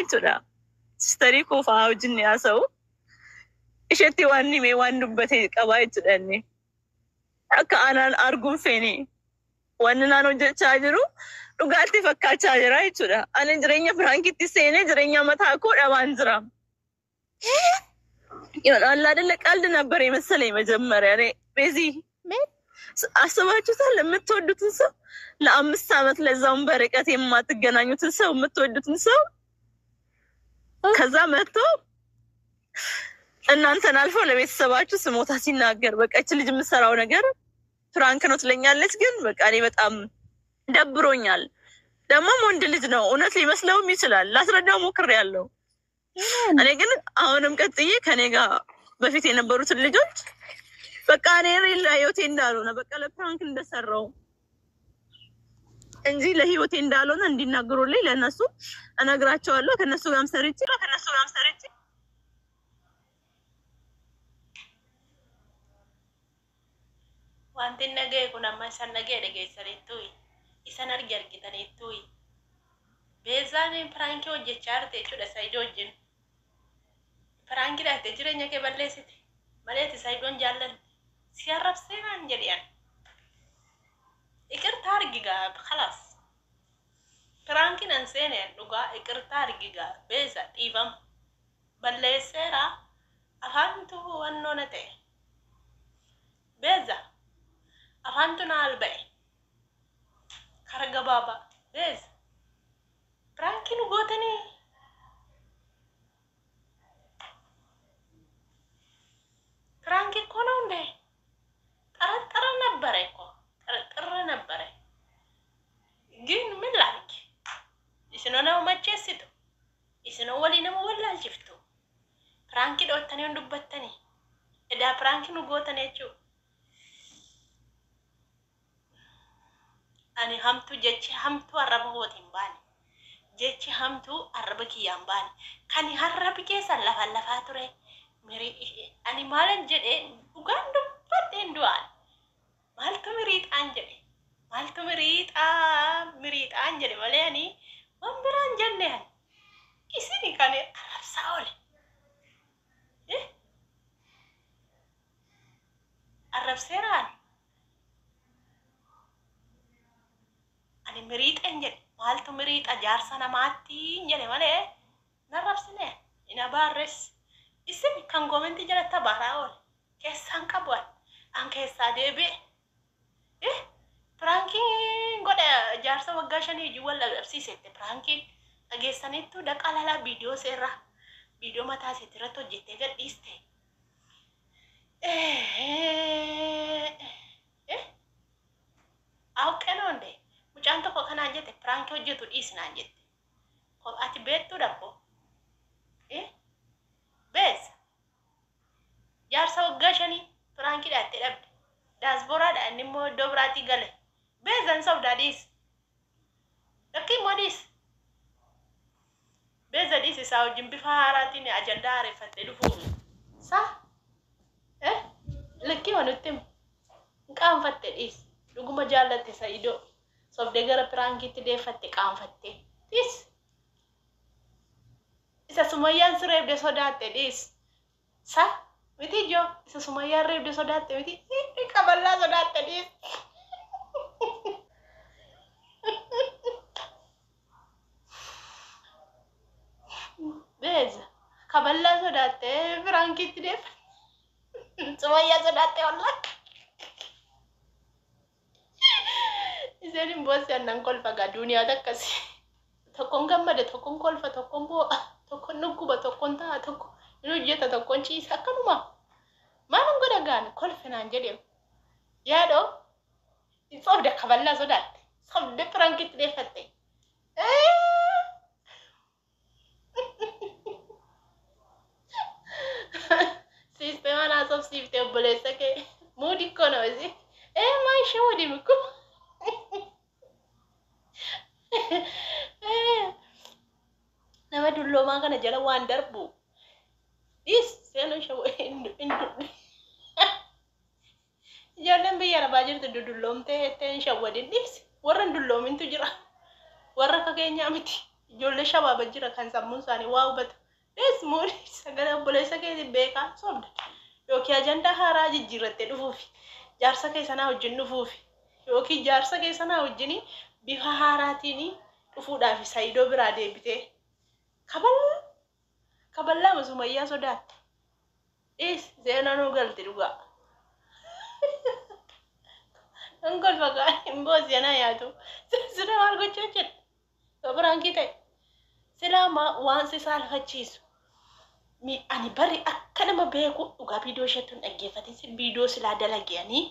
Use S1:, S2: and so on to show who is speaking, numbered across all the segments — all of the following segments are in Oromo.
S1: jechuudha. Sistarii koofaa wajjin haasa'u. Isheetti waan himee waan dubbatee qabaa jechuudha inni. Akka aanaan arguun feene wanni naan hojjechaa jiru dhugaatti fakkaachaa jira jechuudha. Ani jireenya Pirankitti seenee jireenya mataa koo dhabaan jira. አላ አይደለ ቀልድ ነበር የመሰለኝ መጀመሪያ እኔ በዚህ አስባችሁታል የምትወዱትን ሰው ለ5 አመት ለዛውን በርቀት የማትገናኙትን ሰው የምትወዱትን ሰው ከዛ መጥቶ እናንተን አልፎ ለቤተሰባችሁ ስሞታ ሲናገር በቃ እቺ ልጅ የምትሰራው ነገር ፍራንክ ነው ትለኛለች ግን በቃ እኔ በጣም ደብሮኛል ደግሞ ወንድ ልጅ ነው እውነት ሊመስለውም ይችላል ላስረዳው ሞክሬያለሁ እኔ ግን አሁንም ቀጥዬ ከኔ ጋር በፊት የነበሩትን ልጆች በቃ እኔ ለህይወቴ እንዳልሆነ በቃ ለፕራንክ እንደሰራው እንጂ ለህይወቴ እንዳልሆነ እንዲናገሩልኝ ለነሱ እነግራቸዋለሁ ከነሱ ጋርም ሰርቼ
S2: ዋንቴ ነገ ኩናማ ሰነገ ደገሰሪቱይ ኢሰን አርገርግተኔቱይ ቤዛኔ ፕራንኪ ወጀቻርቴ ቹደ ሳይዶጅን Piranki dah jireenya ke balleessite maleeti Seidoon jaallan si arrabsee naan jedhiyan iqirtaa argigaa khalaas Piranki nan seeneen dhugaa iqirtaa argigaa beesa dhiibam balleesseera afaantu wannoona ta'e beesa afaantu naal ba'e kara gabaabaa beesa Piranki nu gootanii Piranki kono nde tara nabbare ko tara nabbare gin milaki isino na machesitu isino wali na wala jiftu Piranki do tani ndubbatani eda Piranki nu gotane chu ani hamtu jechi hamtu araba hotin bani jechi hamtu araba kiyambani kani harabi ke sallafa ture Meri ani malan jedhe ugan dubbaten duan maltu mirit anjede male ani mambiran jenne isini kane arab saole arab seran ani mirit anjede maltu mirit ajar sana Maati jede male narab sine ina barres Isin kan komenti jalata baraol kesan kabuat angke sadebe Piranki goda jarsa wagashani jual absi sette Piranki agesan itu dak alala video serah video mata setira to Jettee gadiste au kenonde mucanto ko kana Jettee Piranki hojjetu isna Jettee ko ati betu dappo Bes Jarsa wagashani Piranki datte dabde Diaspora da nimmo dobrati gale Bezan saudadis Laki modis Beza disi saw jimbi faharati ni ajanda rifatte dufu Sa Laki wanutim Qam fatte dis duguma jallate Seido Sobde gara Piranki tide fatte qam fatte Dis Isa sumayan sereb de sodate dis. Sa? Miti jo. Isa sumayan reb de sodate miti. Kaballa sodate dis. Bez. Kaballa sodate Piranki tide. Sumayan sodate wallah. Isa ni bos yang nangkol paga dunia takkasi. Tokkon gammade tokkon kolfa tokkon bo'a. Tokkon nuguba tokkon taa tokko inu jetta tokkon ciisa akkanuma maanum goda gaan kolfenaan jedhem yaado sobde kaballaa sodaate sobde Pirankitti deeffatte sisteema naasofsiifte obboleessa kee muudi ikkoo namasi maa ishee wadiin ukku Nama dullo ma kana jala waan darbu. Dis seno shawo indu. Jalan biar bajir tu dullom te ten shawo din dis. Warran dullom intu jira. Warra ka kenya miti. ijoollee shabaaba jira kan sammuun isaanii waa hubata. Dhees muuni sagalee obboleessa keetii beekaa sobda. Yookiin ajandaa haaraa jijjiirrattee dhufuufi jaarsa keessanaa wajjin dhufuufi yookiin jaarsa keessanaa wajjin bifa haaraatiin dhufuudhaaf Saayidoo biraa deebitee kaballaa masumayyaa sodaatte. Dhees seenaa nuu galte dhugaa. Angol fagaan hin boosyanaa yaatu. Sira maal gochuu jedha. Piraankii ta'e. Silama waan si saalfachiisu. Ani bari akka nama beeku dhugaa viidiyoo isheetti hin dhaggeeffatin viidiyoo silaa dalaganii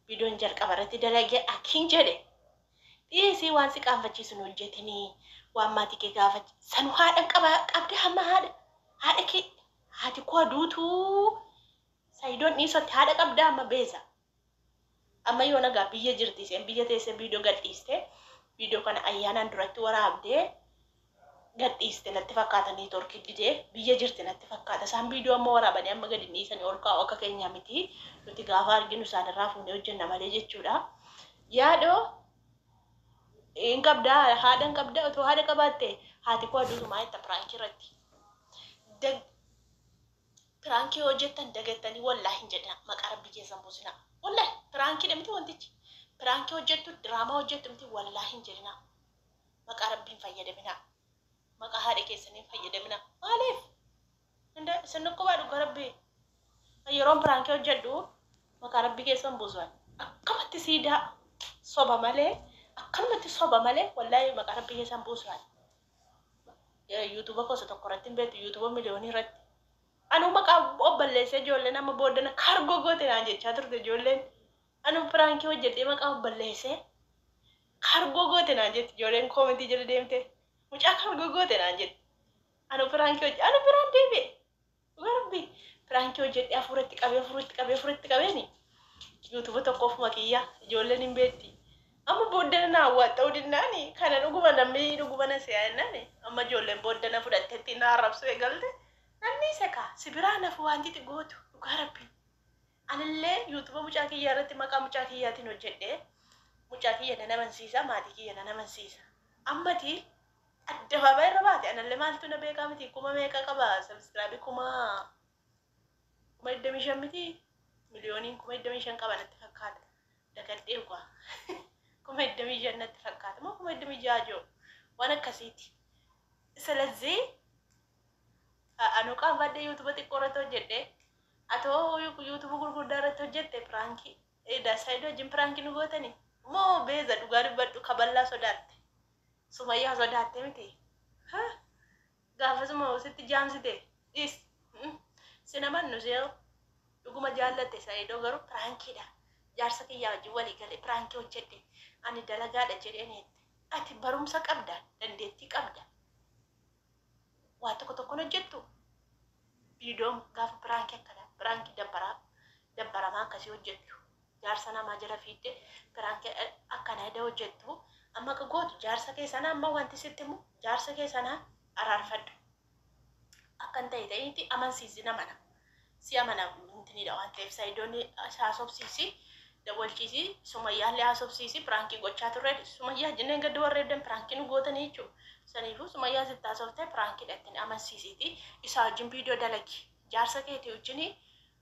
S2: viidiyoon jalqaba irratti dalagee akkin jedhe dhiyeessii waan si qaanfachiisu hin hojjetinii waan maatii kee gaafachi sanu haadhan qabde hamma haadha kee haati koo duutuu Saayidoon dhiisotti haadha qabda amma beeza amma yoo nagaa biyya jirti isheen biyya teessee viidiyoo gadhiiste viidiyoo kana ayyaanaan duratti waraabdee gadhiiste natti fakkaatanii torki didee biyya jirti natti fakkaata isaan viidiyoo amma waraabanii amma gadi dhiisanii ol kaa'u akka keenyaa miti nuti gaafa arginu isaan irraa fuunee hojjenna malee jechuudha. Yaadoo hin qabdaa haadhan qabda otoo haadha qabaatte haati koo aduutumaa itti piraankii irratti piraankii hojjettan dagattanii wallaahi hin jedha maqaa rabbii keessan buusina wallaahi piraankii dhamti wantichi piraankii hojjettu diraamaa hojjettu miti wallaahi hin jedhina maqaa rabbiin fayyadamina. Maka haadha keessanii fayyadamina maaliif isin dhukkubaa dhuga rabbii yeroon piraankii hojjedhu maqaa rabbii keessan buusuwan akkamatti siidaa soba malee wallaahi maqaa rabbii keessan buusuwan yuutuuba gosa tokko irratti hin beektu yuutuuba miliyoonii irratti anuu maqaa obballeessee ijoolleen amma booddana kaargoo goote naan jechaa turte ijoolleen anuu piraankii hojjedhee maqaa obballeessee kaargoo goote naan jetti ijoolleen koomentii jala deemte. Mucaa kaargoo goote naan jedhe. Anu piraankii hojjedhe. Anu biraan deebi'e. Garbi piraankii hojjedhe afuuratti qabeeni. Yuutuuba tokkoof makiyyaa ijoolleen hin beekti. Amma booddana naa hawwaata'uu dinnaani. Kana dhuguma namni dhuguma na si'aannaani. Amma ijoolleen booddana fudhatteetti na arrabsuu eegalte. Namni isa kaa si biraa nafu wanti gootu dhugaa rabbi. Anillee yuutuuba mucaa kiyyaa irratti maqaa mucaa kiyyaatiin hojjedhe. Mucaa kiyya na namansiisa maatii kiyya na namansiisa. Ammati Dhabe irrabaate anallee maaltu na beekaa miti kuma meeqa qaba subscribe kuma 15 miti miliyooniin kuma 15 qaba natti fakkaata dagadhee kwa kuma 15 natti fakkaata moo kuma 16 waan akkasiiti ስለዚህ anu qaanfadhe yuutuuba xiqqoo irratti hojjedhe atoo yuutuuba gurguddaa irratti hojjette piraankii Saayidoo wajjin piraankii nu gootanii moo beeza dhugaa dubbadhu kaballaa sodaatte Sumayyaa sodaatte miti. Gaafasuma sitti jaamsite. Sinaman nu se'u dhuguma jaallatte Saayidoo garuu piraankiidha. Jaarsa kiyyaa wajjin walii galee piraankii hojjedhe. Ani dalagaadha jedheeneetti. Ati barumsa qabda, dandeettii qabda. Waa tokko hojjettu. Viidiyoon gaafa piraankii akkana piraankii dabbaramaa akkasii hojjettu. Jaarsa namaa jala fiidde piraankii akkana eda hojjettu. Amma ka gootu jaarsa keessanaa amma wanti sitti immoo jaarsa keessanaa araarfadhu. Akkan ta'etti amansiisi namana. Si amana intinidha waan ta'eef Saayidoon haasofsiisi dawwalchiisi Sumayyaallee haasofsiisi piraankii gochaa turre Sumayyaa jenneen gadda warreeddan piraankii nu gootanii jechuudha. Saniifuu Sumayyaa sitti haasoftee piraankiidha ittiin amansiisiiti. Isaa wajjin viidiyoo dalagi. Jaarsa keetii wajjin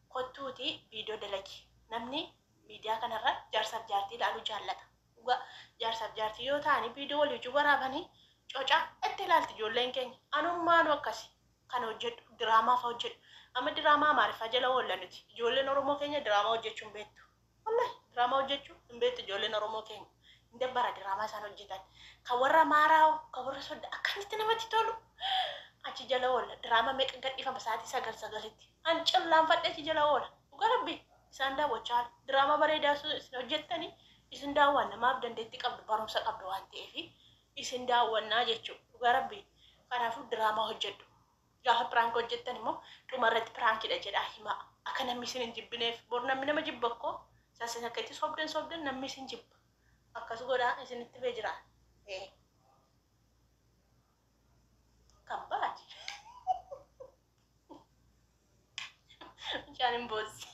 S2: kottuuti viidiyoo dalagi. Namni miidiyaa kanarra jaarsaaf jaartii ilaaluu jaallata. Jaarsaaf jaartii yoo ta'ani viidiyoo walii wajjin waraabanii cocaa itti ilaalti ijoolleen keenya. Anummaanu akkasi kan hojjedhu diraamaa fa'a hojjedhu. Amma diraamaa Amaariffaa jala oolla nuti. Ijoolleen Oromoo keenya diraamaa hojjechuu hin beektu. Wallahi diraamaa hojjechuu hin beektu ijoolleen Oromoo keenya. Hin dabbara diraamaa isaan hojjetan. Kan warra Maaraa'u kan warra Soddaa akkamitti namatti tolu. Achi jala oolla diraamaa meeqa gadhiifama sa'aatii 9:00. An callaan fadhee achi jala oola. Dhugaa rabbi isaan daawwachaa diraamaa bareedaa isin hojjettanii isin daawwan namaaf dandeettii qabdu barumsa qabdu waan ta'eef isin daawwannaa jechuudha. Dhugaa rabbi kanaafuu diraamaa hojjedhu. Gaafa piraank hojjettan immoo dhumarratti piraankiidha jedhaa himaa. Akka namni isin hin jibbineef bor namni nama jibba akkoo saasin akka itti sobdan namni isin jibba. Akkas godhaa isinitti bee jira. Kan baati. Jaanin boossi.